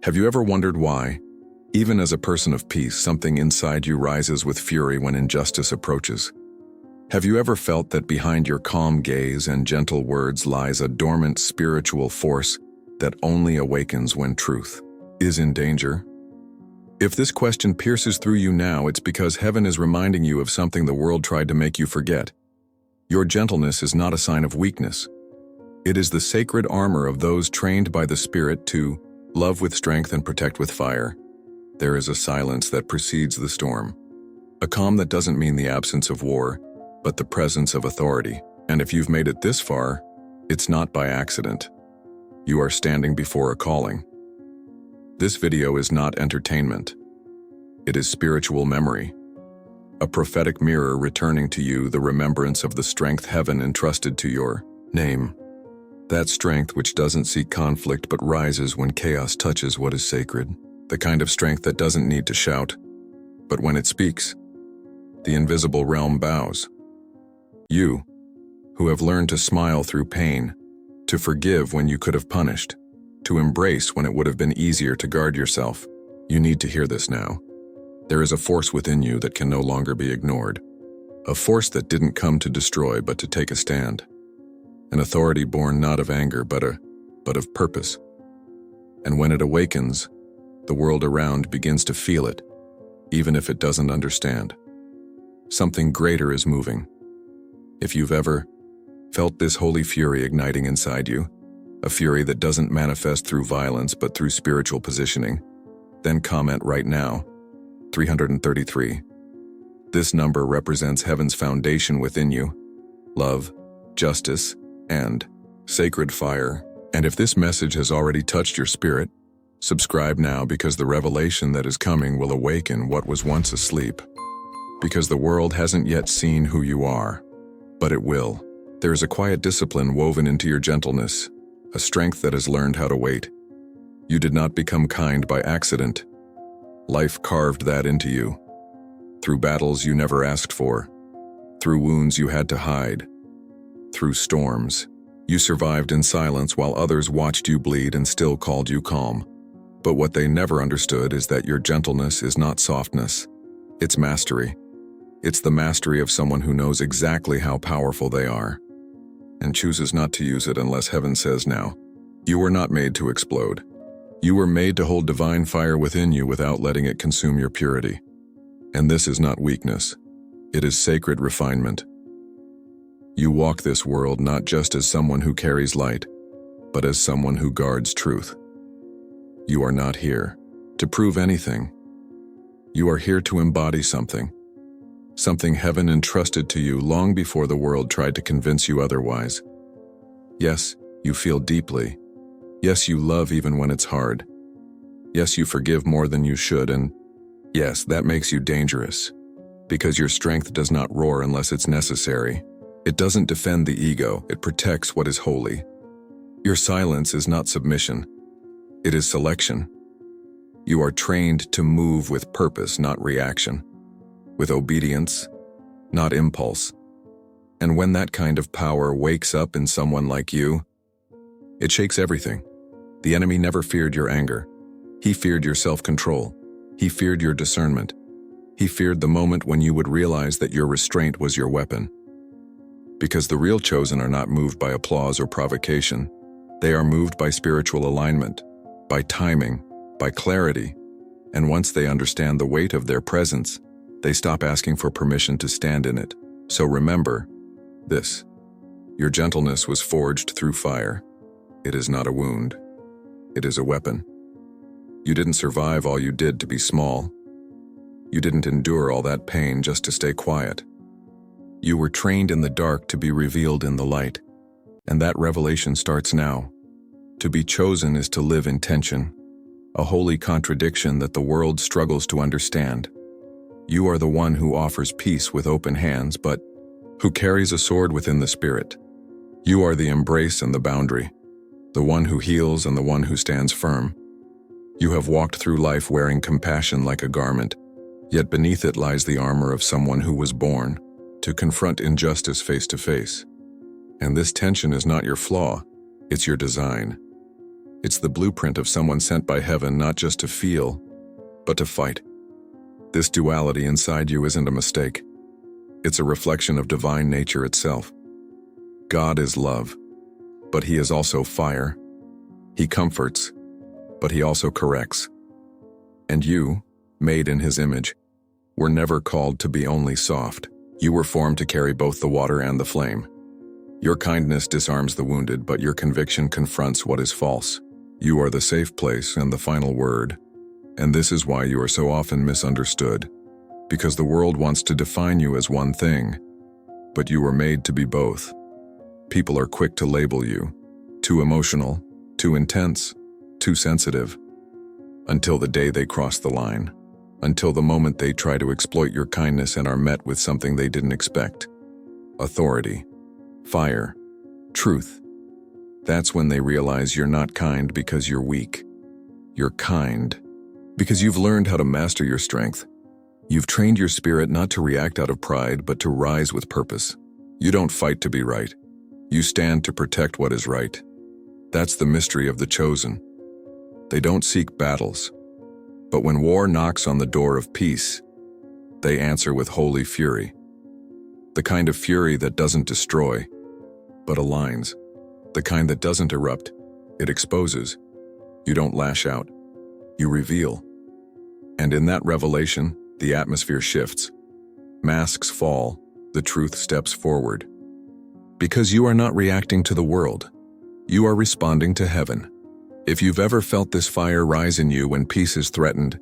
Have you ever wondered why, even as a person of peace, something inside you rises with fury when injustice approaches? Have you ever felt that behind your calm gaze and gentle words lies a dormant spiritual force that only awakens when truth is in danger? If this question pierces through you now, it's because heaven is reminding you of something the world tried to make you forget. Your gentleness is not a sign of weakness. It is the sacred armor of those trained by the Spirit to love with strength and protect with fire. There is a silence that precedes the storm, a calm that doesn't mean the absence of war, but the presence of authority. And if you've made it this far, it's not by accident. You are standing before a calling. This video is not entertainment. It is spiritual memory, a prophetic mirror returning to you the remembrance of the strength heaven entrusted to your name. That strength which doesn't seek conflict but rises when chaos touches what is sacred. The kind of strength that doesn't need to shout, but when it speaks, the invisible realm bows. You, who have learned to smile through pain, to forgive when you could have punished, to embrace when it would have been easier to guard yourself, you need to hear this now. There is a force within you that can no longer be ignored. A force that didn't come to destroy but to take a stand. An authority born not of anger but of purpose. And when it awakens, the world around begins to feel it, even if it doesn't understand. Something greater is moving. If you've ever felt this holy fury igniting inside you, a fury that doesn't manifest through violence but through spiritual positioning, then comment right now, 333. This number represents heaven's foundation within you, love, justice, and sacred fire. And if this message has already touched your spirit, subscribe now, because the revelation that is coming will awaken what was once asleep. Because the world hasn't yet seen who you are, but it will. There is a quiet discipline woven into your gentleness, a strength that has learned how to wait. You did not become kind by accident. Life carved that into you. Through battles you never asked for, through wounds you had to hide, through storms. You survived in silence while others watched you bleed and still called you calm. But what they never understood is that your gentleness is not softness. It's mastery. It's the mastery of someone who knows exactly how powerful they are, and chooses not to use it unless heaven says now. You were not made to explode. You were made to hold divine fire within you without letting it consume your purity. And this is not weakness. It is sacred refinement. You walk this world not just as someone who carries light, but as someone who guards truth. You are not here to prove anything. You are here to embody something heaven entrusted to you long before the world tried to convince you otherwise. Yes, you feel deeply. Yes, you love even when it's hard. Yes, you forgive more than you should, and yes, that makes you dangerous, because your strength does not roar unless it's necessary. It doesn't defend the ego, it protects what is holy. Your silence is not submission, it is selection. You are trained to move with purpose, not reaction, with obedience, not impulse. And when that kind of power wakes up in someone like you, it shakes everything. The enemy never feared your anger. He feared your self-control. He feared your discernment. He feared the moment when you would realize that your restraint was your weapon. Because the real chosen are not moved by applause or provocation. They are moved by spiritual alignment, by timing, by clarity. And once they understand the weight of their presence, they stop asking for permission to stand in it. So remember this: your gentleness was forged through fire. It is not a wound. It is a weapon. You didn't survive all you did to be small. You didn't endure all that pain just to stay quiet. You were trained in the dark to be revealed in the light. And that revelation starts now. To be chosen is to live in tension, a holy contradiction that the world struggles to understand. You are the one who offers peace with open hands, but who carries a sword within the spirit. You are the embrace and the boundary, the one who heals and the one who stands firm. You have walked through life wearing compassion like a garment, yet beneath it lies the armor of someone who was born to confront injustice face to face. And this tension is not your flaw, it's your design. It's the blueprint of someone sent by heaven not just to feel, but to fight. This duality inside you isn't a mistake. It's a reflection of divine nature itself. God is love, but He is also fire. He comforts, but He also corrects. And you, made in His image, were never called to be only soft. You were formed to carry both the water and the flame. Your kindness disarms the wounded, but your conviction confronts what is false. You are the safe place and the final word, and this is why you are so often misunderstood, because the world wants to define you as one thing, but you were made to be both. People are quick to label you, too emotional, too intense, too sensitive, until the day they cross the line, until the moment they try to exploit your kindness and are met with something they didn't expect. Authority, fire, truth. That's when they realize you're not kind because you're weak. You're kind because you've learned how to master your strength. You've trained your spirit not to react out of pride, but to rise with purpose. You don't fight to be right. You stand to protect what is right. That's the mystery of the chosen. They don't seek battles, but when war knocks on the door of peace, they answer with holy fury. The kind of fury that doesn't destroy, but aligns. The kind that doesn't erupt, it exposes. You don't lash out, you reveal. And in that revelation, the atmosphere shifts. Masks fall, the truth steps forward. Because you are not reacting to the world, you are responding to heaven. If you've ever felt this fire rise in you when peace is threatened,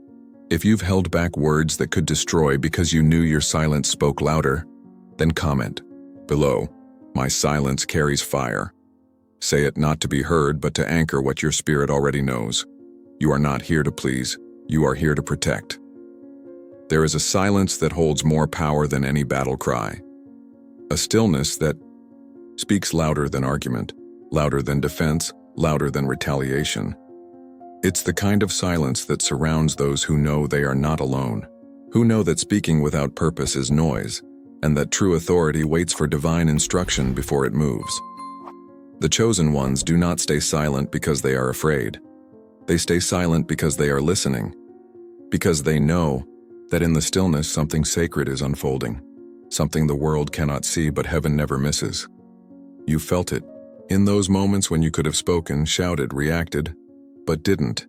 if you've held back words that could destroy because you knew your silence spoke louder, then comment below, "My silence carries fire." Say it not to be heard, but to anchor what your spirit already knows. You are not here to please, you are here to protect. There is a silence that holds more power than any battle cry. A stillness that speaks louder than argument, louder than defense, louder than retaliation. It's the kind of silence that surrounds those who know they are not alone, who know that speaking without purpose is noise, and that true authority waits for divine instruction before it moves. The chosen ones do not stay silent because they are afraid. They stay silent because they are listening, because they know that in the stillness something sacred is unfolding, something the world cannot see but heaven never misses. You felt it, in those moments when you could have spoken, shouted, reacted, but didn't.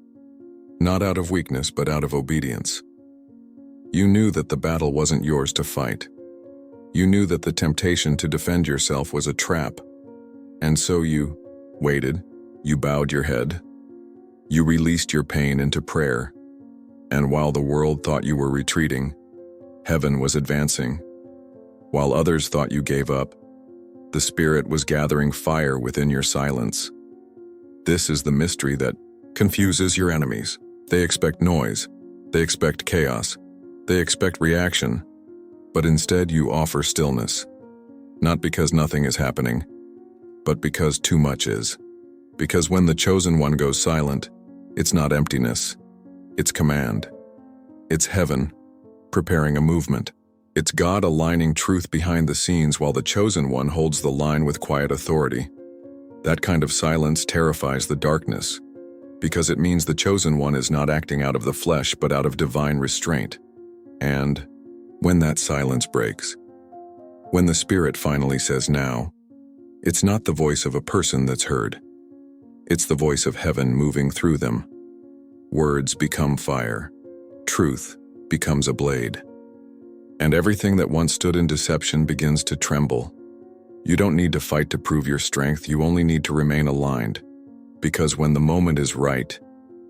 Not out of weakness, but out of obedience. You knew that the battle wasn't yours to fight. You knew that the temptation to defend yourself was a trap. And so you waited, you bowed your head, you released your pain into prayer. And while the world thought you were retreating, heaven was advancing. While others thought you gave up, the Spirit was gathering fire within your silence. This is the mystery that confuses your enemies. They expect noise, they expect chaos, they expect reaction, but instead you offer stillness. Not because nothing is happening, but because too much is. Because when the chosen one goes silent, it's not emptiness, it's command. It's heaven preparing a movement. It's God aligning truth behind the scenes while the chosen one holds the line with quiet authority. That kind of silence terrifies the darkness, because it means the chosen one is not acting out of the flesh but out of divine restraint. And when that silence breaks, when the Spirit finally says now, it's not the voice of a person that's heard. It's the voice of heaven moving through them. Words become fire. Truth becomes a blade. And everything that once stood in deception begins to tremble. You don't need to fight to prove your strength, you only need to remain aligned. Because when the moment is right,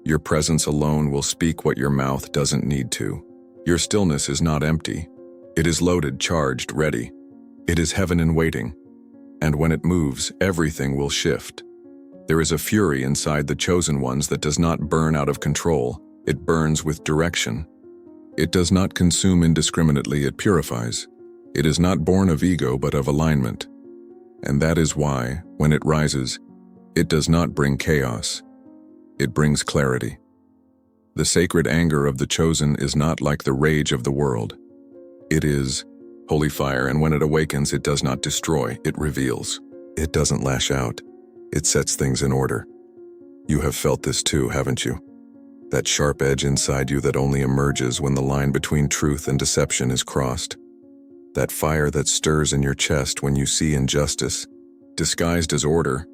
your presence alone will speak what your mouth doesn't need to. Your stillness is not empty. It is loaded, charged, ready. It is heaven in waiting. And when it moves, everything will shift. There is a fury inside the chosen ones that does not burn out of control. It burns with direction. It does not consume indiscriminately, it purifies. It is not born of ego but of alignment. And that is why, when it rises, it does not bring chaos. It brings clarity. The sacred anger of the chosen is not like the rage of the world. It is holy fire, and when it awakens, it does not destroy, it reveals. It doesn't lash out. It sets things in order. You have felt this too, haven't you? That sharp edge inside you that only emerges when the line between truth and deception is crossed. That fire that stirs in your chest when you see injustice, disguised as order,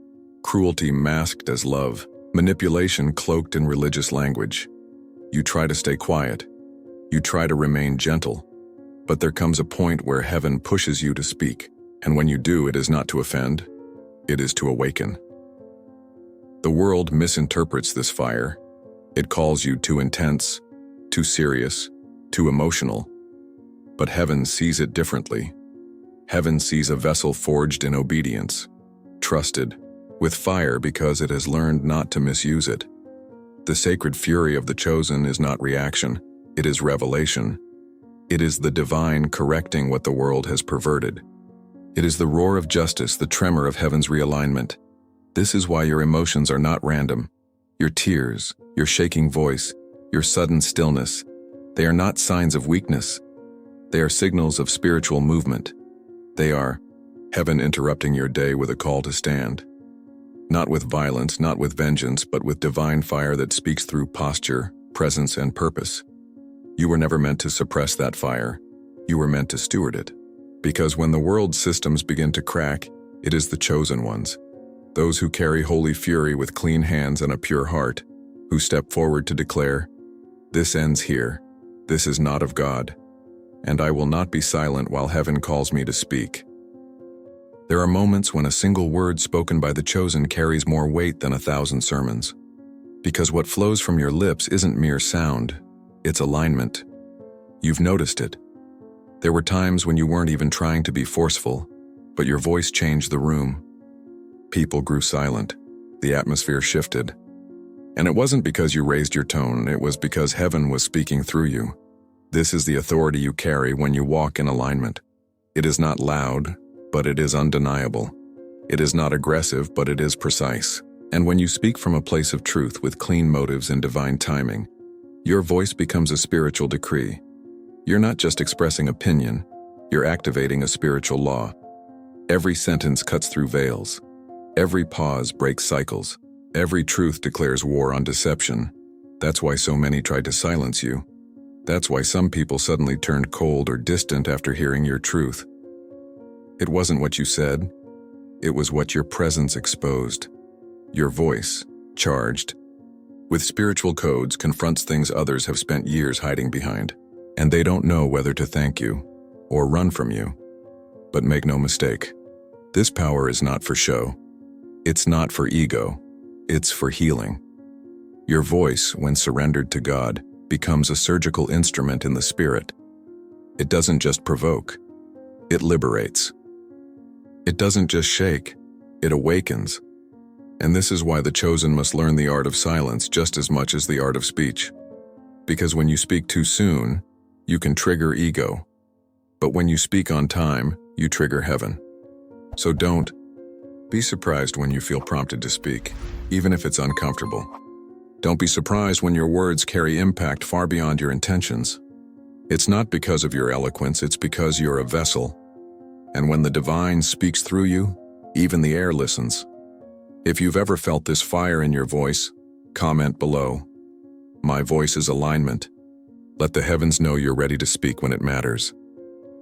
cruelty masked as love, manipulation cloaked in religious language. You try to stay quiet. You try to remain gentle. But there comes a point where heaven pushes you to speak, and when you do, it is not to offend, it is to awaken. The world misinterprets this fire. It calls you too intense, too serious, too emotional. But heaven sees it differently. Heaven sees a vessel forged in obedience, trusted, with fire because it has learned not to misuse it. The sacred fury of the chosen is not reaction, it is revelation. It is the divine correcting what the world has perverted. It is the roar of justice, the tremor of heaven's realignment. This is why your emotions are not random. Your tears, your shaking voice, your sudden stillness, they are not signs of weakness. They are signals of spiritual movement. They are heaven interrupting your day with a call to stand. Not with violence, not with vengeance, but with divine fire that speaks through posture, presence, and purpose. You were never meant to suppress that fire. You were meant to steward it. Because when the world's systems begin to crack, it is the chosen ones, those who carry holy fury with clean hands and a pure heart, who step forward to declare, "This ends here. This is not of God. And I will not be silent while heaven calls me to speak." There are moments when a single word spoken by the chosen carries more weight than 1,000 sermons. Because what flows from your lips isn't mere sound, it's alignment. You've noticed it. There were times when you weren't even trying to be forceful, but your voice changed the room. People grew silent. The atmosphere shifted. And it wasn't because you raised your tone, it was because heaven was speaking through you. This is the authority you carry when you walk in alignment. It is not loud, but it is undeniable. It is not aggressive, but it is precise. And when you speak from a place of truth with clean motives and divine timing, your voice becomes a spiritual decree. You're not just expressing opinion, you're activating a spiritual law. Every sentence cuts through veils. Every pause breaks cycles. Every truth declares war on deception. That's why so many tried to silence you. That's why some people suddenly turned cold or distant after hearing your truth. It wasn't what you said, it was what your presence exposed. Your voice, charged with spiritual codes, confronts things others have spent years hiding behind. And they don't know whether to thank you or run from you. But make no mistake, this power is not for show. It's not for ego. It's for healing. Your voice, when surrendered to God, becomes a surgical instrument in the spirit. It doesn't just provoke, it liberates. It doesn't just shake, it awakens. And this is why the chosen must learn the art of silence just as much as the art of speech. Because when you speak too soon, you can trigger ego. But when you speak on time, you trigger heaven. So don't be surprised when you feel prompted to speak, even if it's uncomfortable. Don't be surprised when your words carry impact far beyond your intentions. It's not because of your eloquence, it's because you're a vessel. And when the divine speaks through you, even the air listens. If you've ever felt this fire in your voice, comment below. My voice is alignment. Let the heavens know you're ready to speak when it matters.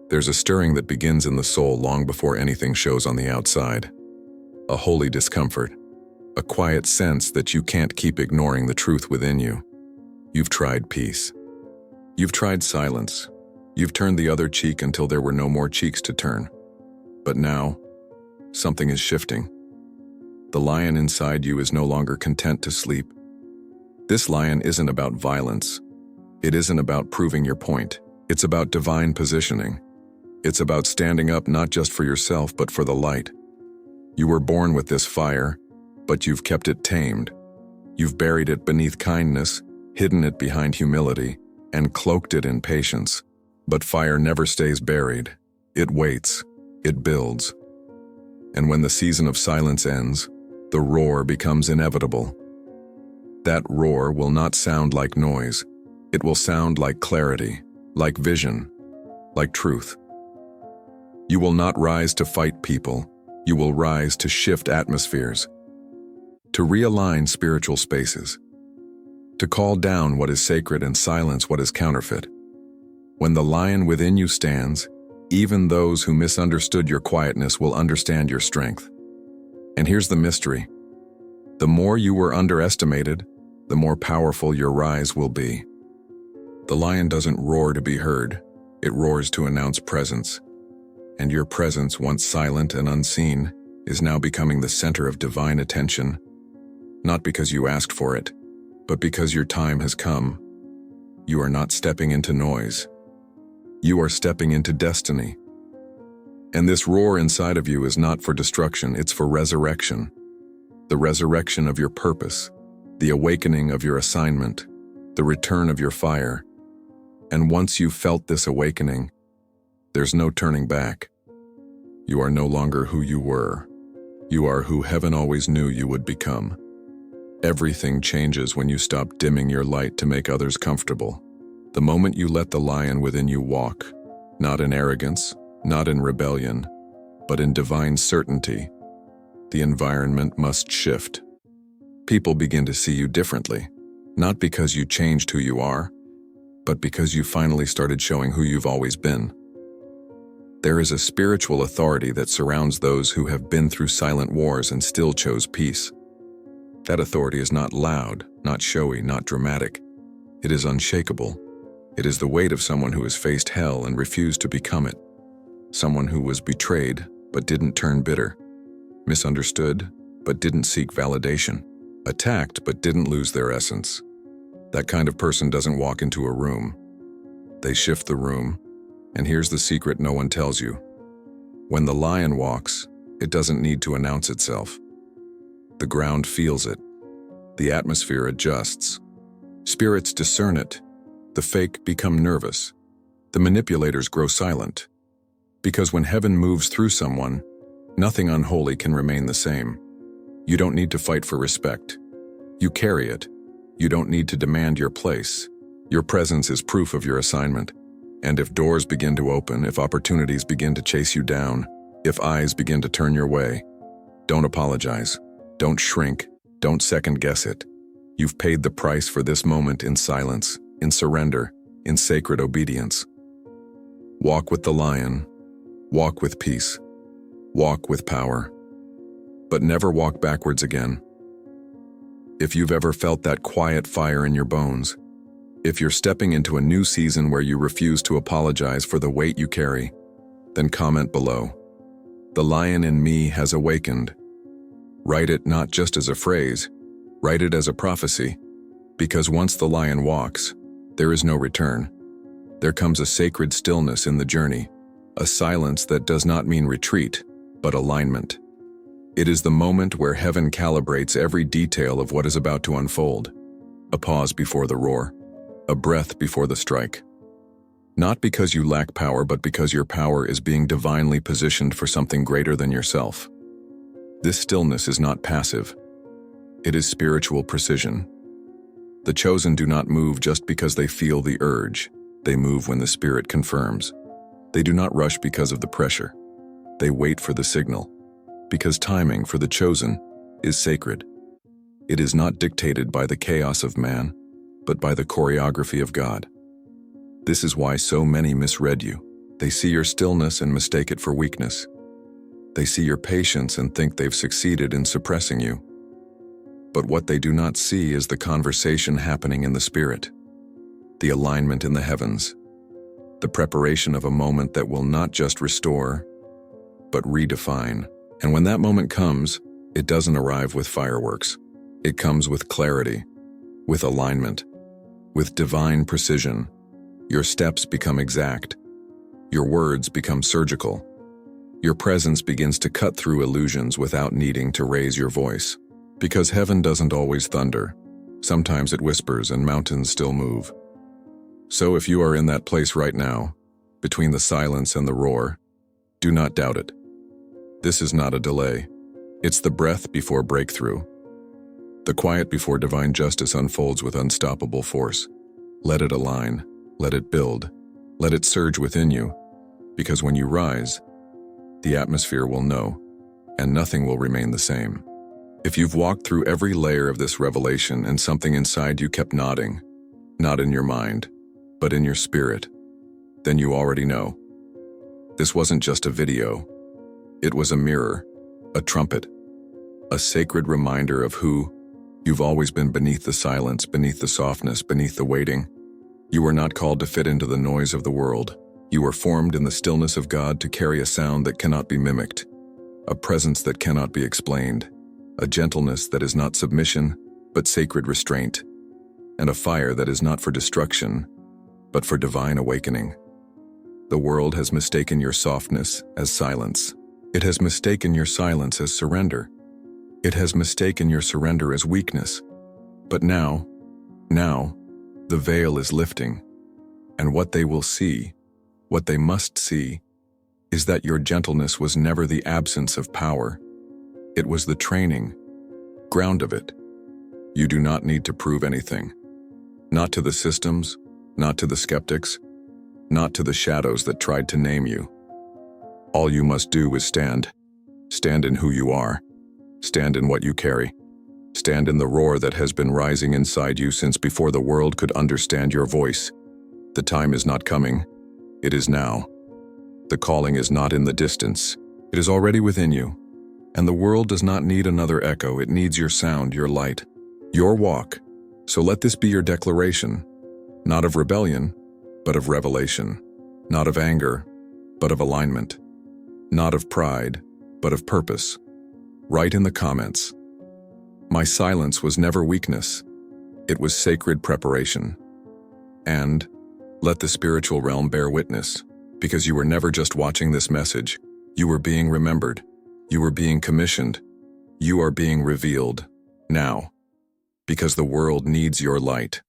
There's a stirring that begins in the soul long before anything shows on the outside. A holy discomfort. A quiet sense that you can't keep ignoring the truth within you. You've tried peace. You've tried silence. You've turned the other cheek until there were no more cheeks to turn. But now, something is shifting. The lion inside you is no longer content to sleep. This lion isn't about violence. It isn't about proving your point. It's about divine positioning. It's about standing up not just for yourself, but for the light. You were born with this fire, but you've kept it tamed. You've buried it beneath kindness, hidden it behind humility, and cloaked it in patience. But fire never stays buried. It waits. It builds. And when the season of silence ends, the roar becomes inevitable. That roar will not sound like noise. It will sound like clarity, like vision, like truth. You will not rise to fight people. You will rise to shift atmospheres. to realign spiritual spaces, to call down what is sacred and silence what is counterfeit. When the lion within you stands, even those who misunderstood your quietness will understand your strength. And here's the mystery. The more you were underestimated, the more powerful your rise will be. The lion doesn't roar to be heard, it roars to announce presence. And your presence, once silent and unseen, is now becoming the center of divine attention, not because you asked for it, but because your time has come. You are not stepping into noise. You are stepping into destiny. And this roar inside of you is not for destruction, it's for resurrection. The resurrection of your purpose, the awakening of your assignment, the return of your fire. And once you've felt this awakening, there's no turning back. You are no longer who you were. You are who heaven always knew you would become. Everything changes when you stop dimming your light to make others comfortable. The moment you let the lion within you walk, not in arrogance, not in rebellion, but in divine certainty, the environment must shift. People begin to see you differently, not because you changed who you are, but because you finally started showing who you've always been. There is a spiritual authority that surrounds those who have been through silent wars and still chose peace. That authority is not loud, not showy, not dramatic. It is unshakable. It is the weight of someone who has faced hell and refused to become it. Someone who was betrayed but didn't turn bitter. Misunderstood but didn't seek validation. Attacked but didn't lose their essence. That kind of person doesn't walk into a room. They shift the room. And here's the secret no one tells you. When the lion walks, it doesn't need to announce itself. The ground feels it. The atmosphere adjusts. Spirits discern it. The fake become nervous. The manipulators grow silent. Because when heaven moves through someone, nothing unholy can remain the same. You don't need to fight for respect. You carry it. You don't need to demand your place. Your presence is proof of your assignment. And if doors begin to open, if opportunities begin to chase you down, if eyes begin to turn your way, don't apologize. Don't shrink. Don't second-guess it. You've paid the price for this moment in silence, in surrender, in sacred obedience. Walk with the lion. Walk with peace. Walk with power. But never walk backwards again. If you've ever felt that quiet fire in your bones, if you're stepping into a new season where you refuse to apologize for the weight you carry, then comment below. The lion in me has awakened. Write it not just as a phrase, write it as a prophecy, because once the lion walks, there is no return. There comes a sacred stillness in the journey, a silence that does not mean retreat, but alignment. It is the moment where heaven calibrates every detail of what is about to unfold. A pause before the roar. A breath before the strike. Not because you lack power, but because your power is being divinely positioned for something greater than yourself. This stillness is not passive. It is spiritual precision. The chosen do not move just because they feel the urge. They move when the Spirit confirms. They do not rush because of the pressure. They wait for the signal, because timing for the chosen is sacred. It is not dictated by the chaos of man, but by the choreography of God. This is why so many misread you. They see your stillness and mistake it for weakness. They see your patience and think they've succeeded in suppressing you. But what they do not see is the conversation happening in the Spirit, the alignment in the heavens, the preparation of a moment that will not just restore, but redefine. And when that moment comes, it doesn't arrive with fireworks. It comes with clarity, with alignment, with divine precision. Your steps become exact. Your words become surgical. Your presence begins to cut through illusions without needing to raise your voice. Because heaven doesn't always thunder. Sometimes it whispers and mountains still move. So if you are in that place right now, between the silence and the roar, do not doubt it. This is not a delay. It's the breath before breakthrough. The quiet before divine justice unfolds with unstoppable force. Let it align, let it build, let it surge within you, because when you rise, the atmosphere will know, and nothing will remain the same. If you've walked through every layer of this revelation and something inside you kept nodding, not in your mind, but in your spirit, then you already know. This wasn't just a video. It was a mirror, a trumpet, a sacred reminder of who you've always been beneath the silence, beneath the softness, beneath the waiting. You were not called to fit into the noise of the world. You were formed in the stillness of God to carry a sound that cannot be mimicked, a presence that cannot be explained, a gentleness that is not submission, but sacred restraint, and a fire that is not for destruction, but for divine awakening. The world has mistaken your softness as silence. It has mistaken your silence as surrender. It has mistaken your surrender as weakness. But now, the veil is lifting, and what they will see, what they must see, is that your gentleness was never the absence of power. It was the training, ground of it. You do not need to prove anything. Not to the systems, not to the skeptics, not to the shadows that tried to name you. All you must do is stand. Stand in who you are. Stand in what you carry. Stand in the roar that has been rising inside you since before the world could understand your voice. The time is not coming. It is now. The calling is not in the distance. It is already within you. And the world does not need another echo. It needs your sound, your light, your walk. So let this be your declaration, not of rebellion, but of revelation, not of anger, but of alignment, not of pride, but of purpose. Write in the comments, "My silence was never weakness. It was sacred preparation." And let the spiritual realm bear witness, because you were never just watching this message. You were being remembered. You were being commissioned. You are being revealed now, because the world needs your light.